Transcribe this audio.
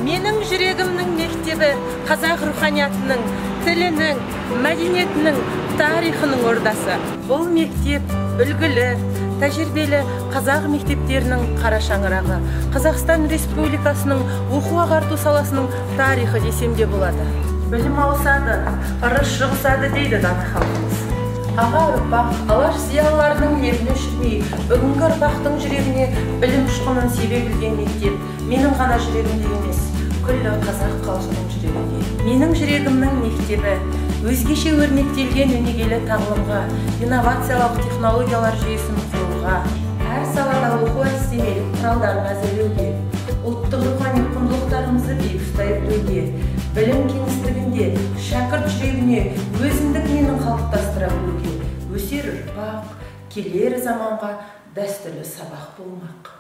Менің жүрегімнің мектебі қазақ руханиятының, тілінің, мәдениетінің, тарихының ордасы. Бұл мектеп үлгілі, тәжірибелі қазақ мектептерінің қара шаңырағы, Қазақстан Республикасының оқу-ағарту саласының тарихы десем де болады. Білім ауысады, ырыс шығысады дейді дана халқымыз. Аға ұрпақ алаш зиялыларының лебін өшірмей, бүгінгі ұрпақтың жүрегіне білім ұшқынын себе білген мектеп менің ғана жүрегімде емес, күллі қазақ халқының жүрегінде. Менің жүрегімнің мектебі өзгеше өрнектелген өнегелі тағылымға, инновациялық технологиялар жүйесін құруға, әр салада оқу-әдістемелік құралдарын әзірлеуге, ұлттық рухани құндылықтарымызды биік ұстай білуге, білім кеңістігінде шәкірт жүрегіне өзіндік менін қалыптастыра білуге, өсер ұрпақ келер заманға дәстүрлі сабақ болмақ.